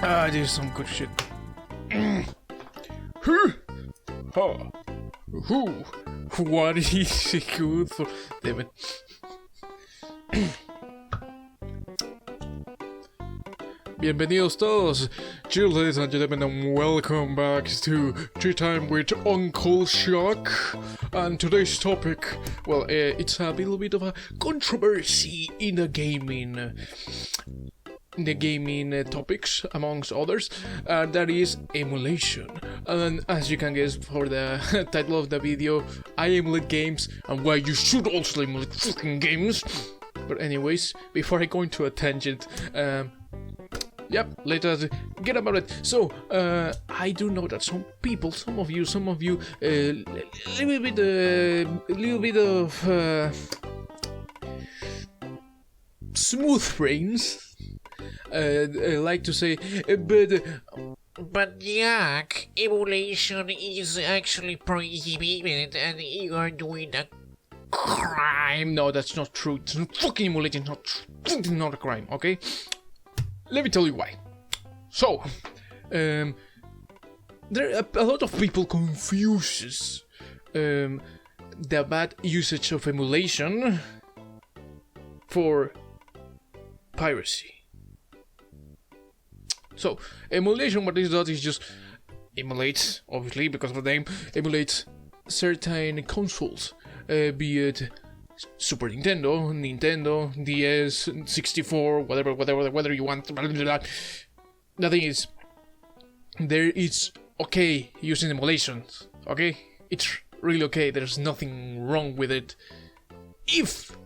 There's some good shit. Ha. Who? What is it good for? Damn it. Bienvenidos todos, ladies and gentlemen, and welcome back to Tea Time with Uncle Shock. And today's topic, well, it's a little bit of a controversy in the gaming. Topics, amongst others, that is emulation. And as you can guess for the title of the video, I emulate games and why you should also emulate fucking games. But anyways, before I go into a tangent, yep, let us get about it. So, I do know that some of you, a little bit of smooth brains. I like to say, but Jack, emulation is actually prohibited and you are doing a crime. No, that's not true. It's not fucking emulating, not a crime, okay? Let me tell you why. So, there are a lot of people confuses the bad usage of emulation for piracy. So, emulation, what it does is just emulates, obviously, because of the name, emulates certain consoles, be it Super Nintendo, DS, 64, whatever you want, blah, blah, blah. The thing is, it's okay using emulations, okay? It's really okay, there's nothing wrong with it. If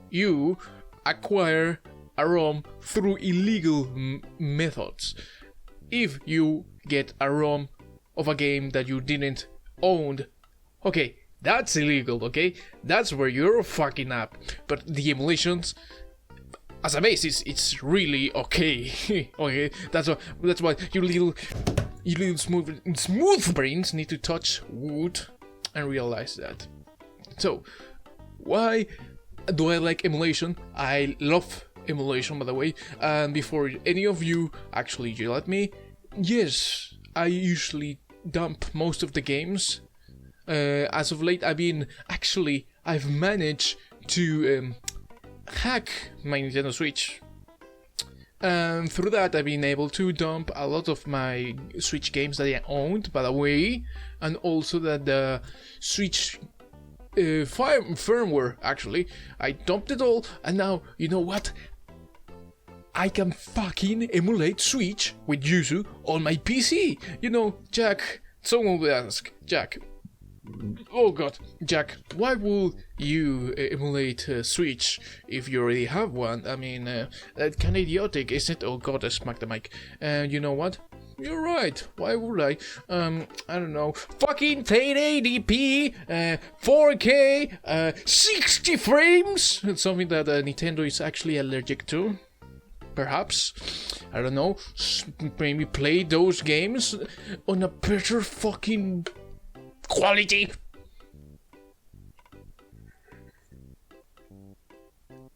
you acquire a ROM through illegal methods. If you get a ROM of a game that you didn't own, okay, that's illegal, okay? That's where you're fucking up. But the emulations, as a basis, it's really okay. Okay, that's why you little smooth brains need to touch wood and realize that. So, why do I like emulation? I love emulation, by the way, and before any of you actually yell at me, yes, I usually dump most of the games. As of late, I've managed to hack my Nintendo Switch. And through that, I've been able to dump a lot of my Switch games that I owned, by the way, and also that the Switch firmware, actually, I dumped it all, and now, you know what? I can fucking emulate Switch with Yuzu on my PC. You know, Jack, someone will ask, Jack, oh god, Jack, why would you emulate Switch if you already have one? I mean, that's kind of idiotic, isn't it? Oh god, I smacked the mic. You know what? You're right. Why would I? I don't know. Fucking 1080p, 4K, 60 frames. It's something that Nintendo is actually allergic to. Perhaps. I don't know. Maybe play those games on a better fucking quality.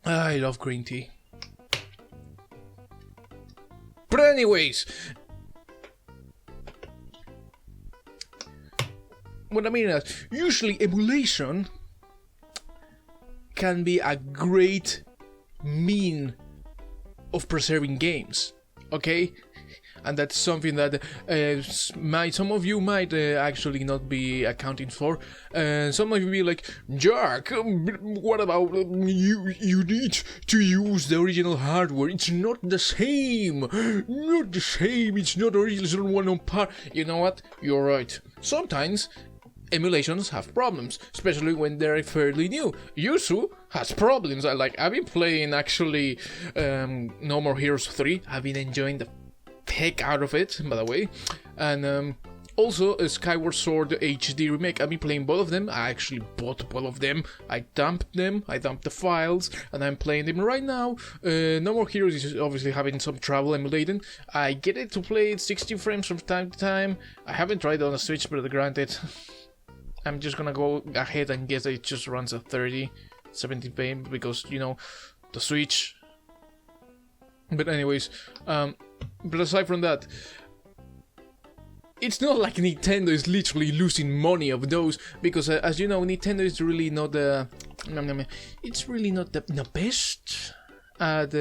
I love green tea. But anyways, what I mean is, usually emulation can be a great mean of preserving games, okay? And that's something that some of you might actually not be accounting for. Some of you be like, Jack, what about you need to use the original hardware? It's not the same. Not the same. It's not original. It's not one on par. You know what? You're right. Sometimes emulations have problems, especially when they're fairly new. Yuzu has problems. I've been playing actually No More Heroes 3. I've been enjoying the heck out of it, by the way. And also a Skyward Sword HD remake. I've been playing both of them. I actually bought both of them. I dumped the files, and I'm playing them right now. No More Heroes is obviously having some trouble emulating. I get it to play it 60 frames from time to time. I haven't tried it on the Switch, but granted, I'm just gonna go ahead and guess that it just runs at 30, 70p because, you know, the Switch. But anyways, But aside from that, it's not like Nintendo is literally losing money of those, because as you know, Nintendo is really not the... it's really not the best at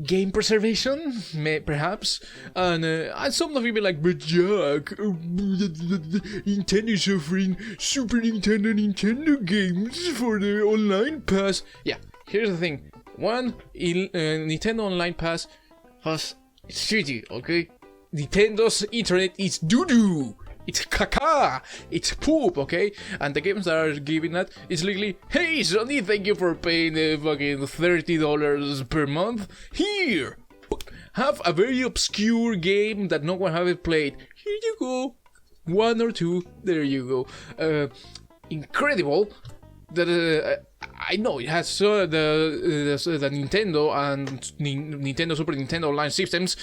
game preservation, perhaps. And some of you be like, but Jack, Nintendo is offering Super Nintendo games for the online pass. Yeah, here's the thing. One, Nintendo Online Pass has... it's shitty, okay? Nintendo internet is doo-doo! It's caca! It's poop, okay? And the games that are giving that is literally, hey Sony, thank you for paying fucking $30 per month. Here! Have a very obscure game that no one have played. Here you go. 1 or 2, there you go. Incredible that I know it has the Nintendo and Nintendo Super Nintendo Online systems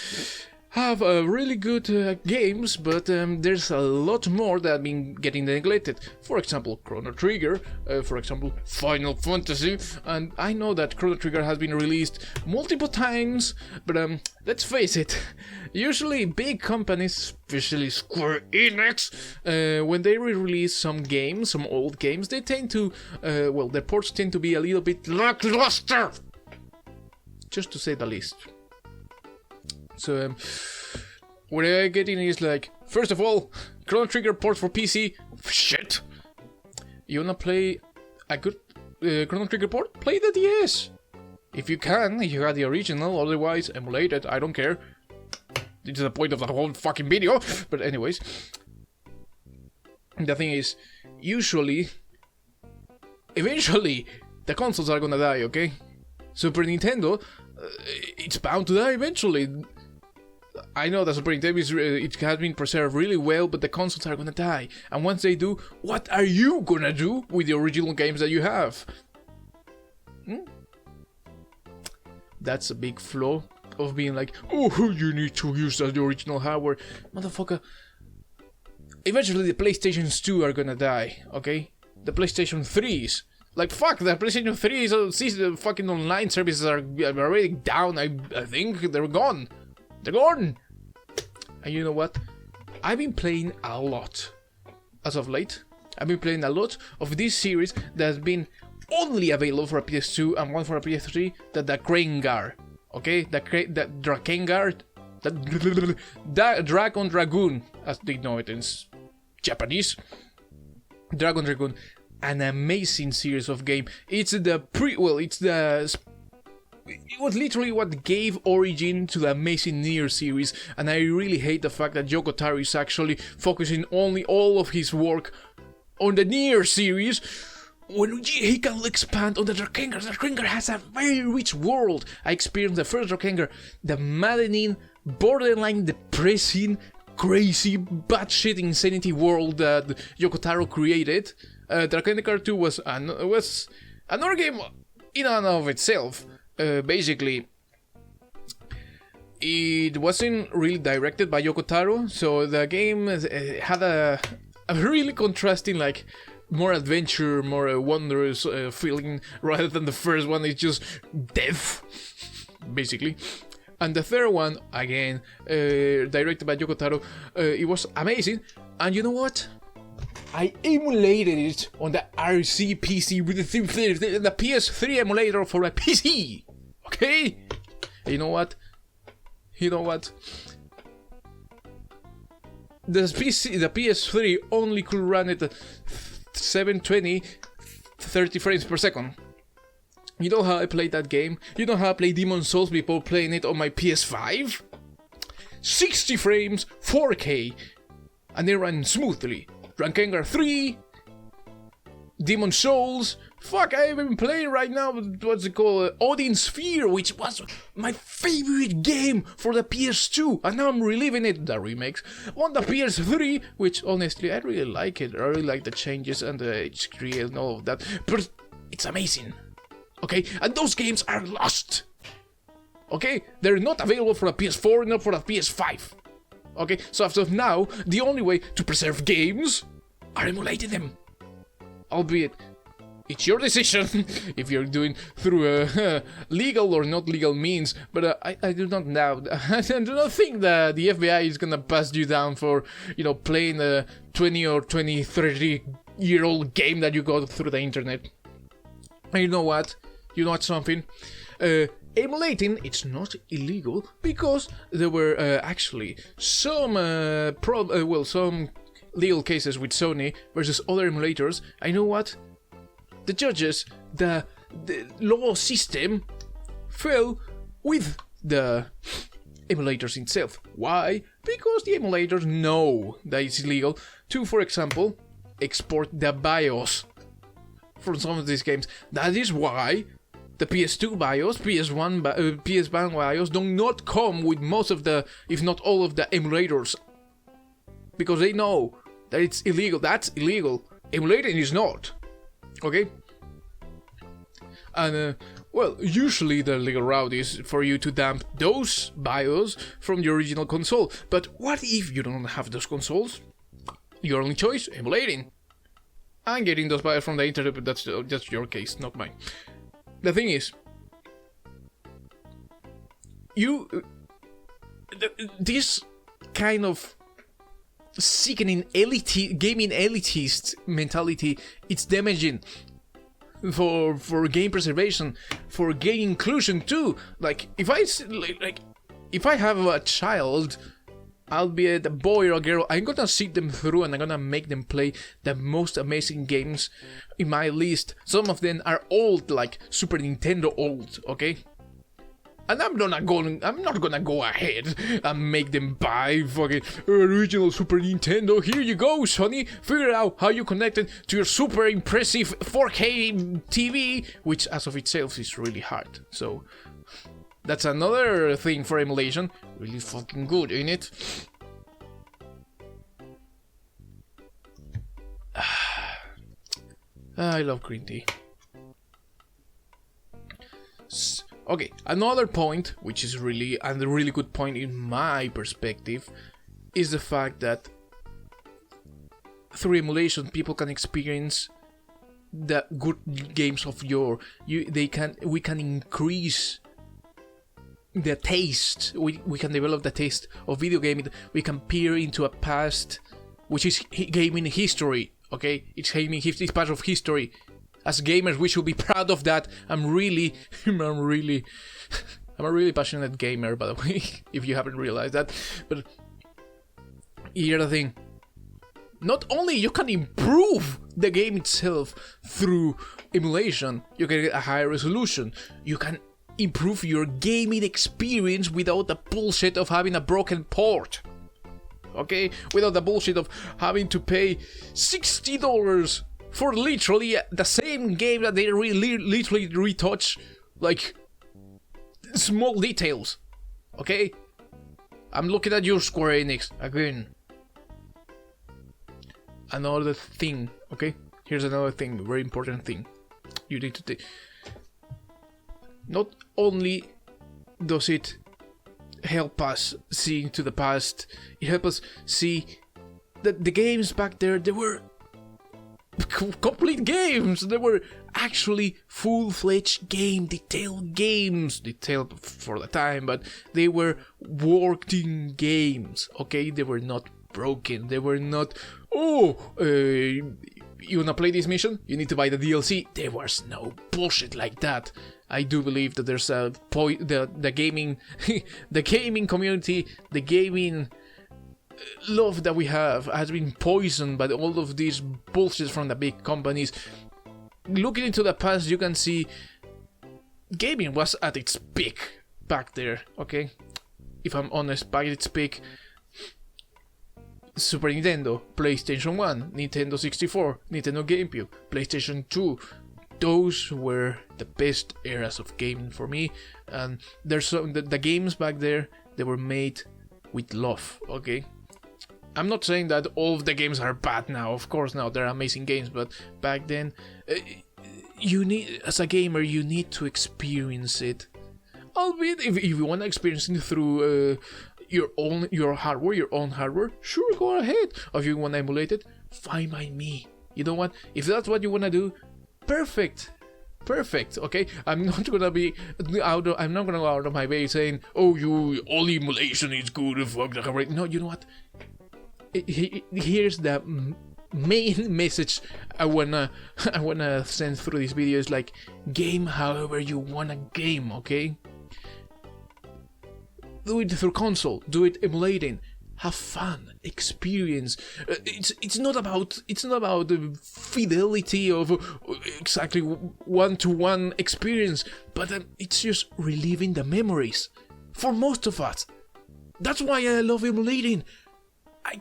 have really good games, but there's a lot more that have been getting neglected. For example, Chrono Trigger, for example, Final Fantasy, and I know that Chrono Trigger has been released multiple times, but let's face it, usually big companies, especially Square Enix, when they re-release some games, some old games, they tend to, well, their ports tend to be a little bit lackluster, just to say the least. So, what I'm getting is like, first of all, Chrono Trigger port for PC, shit. You wanna play a good Chrono Trigger port? Play the DS. If you can, you got the original, otherwise emulate it, I don't care. It's the point of the whole fucking video. But anyways, the thing is, eventually, the consoles are gonna die, okay? Super Nintendo, it's bound to die eventually. I know that Super Nintendo it has been preserved really well, but the consoles are gonna die. And once they do, what are you gonna do with the original games that you have? That's a big flaw of being like, oh, you need to use the original hardware. Motherfucker. Eventually the PlayStations 2 are gonna die, okay? The PlayStation 3s. Like, fuck, the PlayStation 3's the fucking online services are already down, I think. They're gone. They're gone! And you know what? I've been playing a lot. As of late, I've been playing a lot of this series that has been only available for a PS2 and one for a PS3, the Drakengard. Okay? The Drakengard. Dragon Dragoon, as they know it in Japanese. Dragon Dragoon. An amazing series of game. It was literally what gave origin to the amazing Nier series, and I really hate the fact that Yoko Taro is actually focusing only all of his work on the Nier series, when he can expand on the Drakengard. Drakengard has a very rich world. I experienced the first Drakengard, the maddening, borderline depressing, crazy, batshit insanity world that Yoko Taro created. Drakengard 2 was another game in and of itself. Basically, it wasn't really directed by Yoko Taro, so the game had a really contrasting, like, more adventure, more wondrous feeling, rather than the first one. It's just death, basically. And the third one, again, directed by Yoko Taro, it was amazing. And you know what? I emulated it on the RC PC with the PS3 emulator for a PC. Okay? You know what? The PS3 only could run it at 720, 30 frames per second. You know how I played that game? You know how I play Demon's Souls before playing it on my PS5? 60 frames, 4K, and they ran smoothly. Drakengard 3, Demon's Souls, fuck, I haven't been playing right now, what's it called, Odin Sphere, which was my favorite game for the PS2, and now I'm reliving it, the remakes, on the PS3, which honestly, I really like it. I really like the changes and the HDR and all of that, but it's amazing, okay, and those games are lost, okay, they're not available for the PS4, not for the PS5. Okay, so as of now, the only way to preserve games are emulating them. Albeit, it's your decision if you're doing through legal or not legal means. But I do not know. I do not think that the FBI is gonna bust you down for, you know, playing a 20 or 20, 30-year-old game that you got through the internet. And you know what? You know what something? Emulating, it's not illegal because there were actually some some legal cases with Sony versus other emulators. I know what? The judges, the law system fell with the emulators itself. Why? Because the emulators know that it's illegal to, for example, export the BIOS from some of these games. That is why the PS2 BIOS, PS1 BIOS do not come with most of the, if not all of the emulators. Because they know that it's illegal. That's illegal. Emulating is not. Okay? And, well, usually the legal route is for you to dump those BIOS from the original console. But what if you don't have those consoles? Your only choice? Emulating. And getting those BIOS from the internet, but that's your case, not mine. The thing is, this kind of sickening gaming elitist mentality, it's damaging for game preservation, for game inclusion too. Like if I have a child, albeit a boy or a girl, I'm gonna sit them through and I'm gonna make them play the most amazing games in my list. Some of them are old, like Super Nintendo old, okay? And I'm not gonna go ahead and make them buy fucking original Super Nintendo. Here you go, Sony. Figure out how you connect it to your super impressive 4K TV, which as of itself is really hard. So that's another thing for emulation. Really fucking good, ain't it? I love green tea. Okay, another point, which is really a really good point in my perspective, is the fact that through emulation people can experience the good games of yore. We can increase the taste. We can develop the taste of video gaming. We can peer into a past, which is gaming history. Okay, it's part of history. As gamers, we should be proud of that. I'm a really passionate gamer, by the way, if you haven't realized that. But here's the thing. Not only you can improve the game itself through emulation, you can get a higher resolution. You can improve your gaming experience without the bullshit of having a broken port. Okay? Without the bullshit of having to pay $60 for literally the same game that they literally retouch, like, small details. Okay? I'm looking at your Square Enix again. Another thing, okay? Here's another thing, very important thing. You need to take. Not only does it help us see into the past, it helps us see that the games back there, they were complete games. They were actually full-fledged detailed games. Detailed for the time, but they were working games, okay? They were not broken. They were not, you wanna play this mission? You need to buy the DLC. There was no bullshit like that. I do believe that there's a the gaming the gaming community, the gaming love that we have has been poisoned by all of these bullshits from the big companies. Looking into the past, you can see gaming was at its peak back there, okay? If I'm honest, back at its peak, Super Nintendo, PlayStation 1, Nintendo 64, Nintendo GameCube, PlayStation 2. Those were the best eras of gaming for me. And there's the games back there, they were made with love, okay? I'm not saying that all of the games are bad now. Of course, now they're amazing games, but back then, you need, as a gamer, you need to experience it. Albeit, if you want to experience it through your own hardware, sure, go ahead. Or if you want to emulate it, fine by me. You know what? If that's what you want to do, perfect. Perfect, okay? I'm not gonna go out of my way saying, oh, all emulation is good, fuck the camera. No, you know what? Here's the main message I wanna send through this video is like, game however you wanna game, okay? Do it through console, do it emulating, have fun, experience. It's not about the fidelity of exactly one-to-one experience, but it's just reliving the memories for most of us. That's why I love emulating. I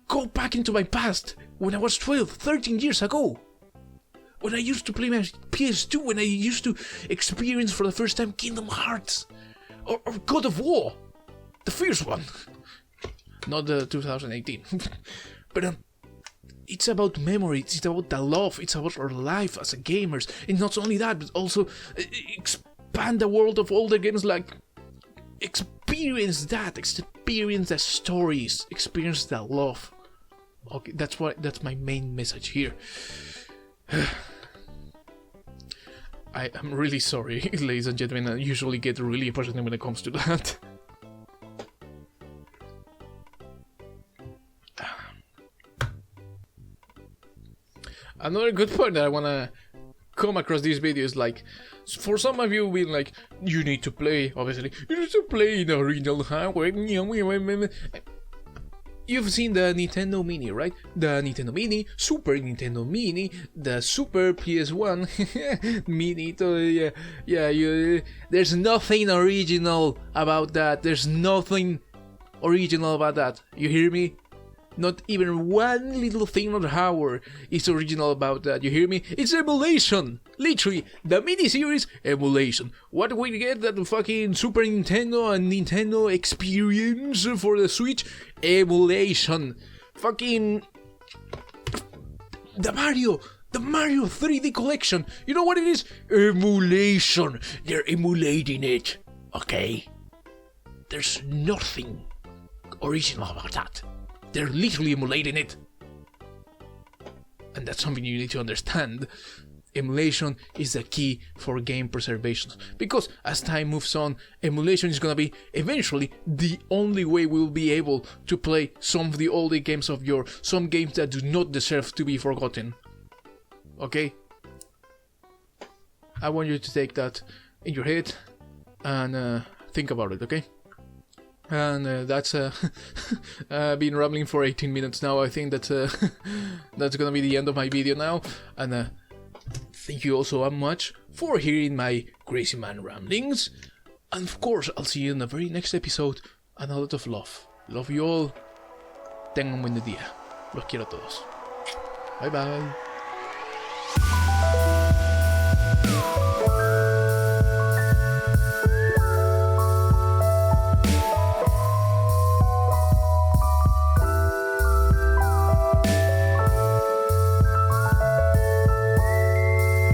go back into my past when I was 12, 13 years ago. When I used to play my PS2, when I used to experience for the first time Kingdom Hearts or God of War, the first one. Not the 2018. But it's about memory, it's about the love, it's about our life as a gamers. And not only that, but also expand the world of all the games, like experience the stories, experience the love. Okay, that's my main message here. I'm really sorry, ladies and gentlemen, I usually get really passionate when it comes to that. Another good point that I wanna come across these videos, like, for some of you being like, you need to play the original hardware. You've seen the Nintendo Mini, right? The Nintendo Mini, Super Nintendo Mini, the Super PS1 Mini. There's nothing original about that. There's nothing original about that. You hear me? Not even one little thing on the hardware is original about that, you hear me? It's emulation! Literally, the mini-series, emulation. What do we get that fucking Super Nintendo and Nintendo experience for the Switch? Emulation. Fucking... The Mario 3D collection. You know what it is? Emulation. They're emulating it. Okay? There's nothing original about that. They're literally emulating it. And that's something you need to understand. Emulation is the key for game preservation. Because as time moves on, emulation is gonna be eventually the only way we'll be able to play some of the older games of yore. Some games that do not deserve to be forgotten. Okay? I want you to take that in your head and think about it, okay? And that's been rambling for 18 minutes now. I think that that's gonna be the end of my video now. And thank you all so much for hearing my crazy man ramblings. And of course, I'll see you in the very next episode. And a lot of love. Love you all. Tengan un buen día. Los quiero a todos. Bye bye.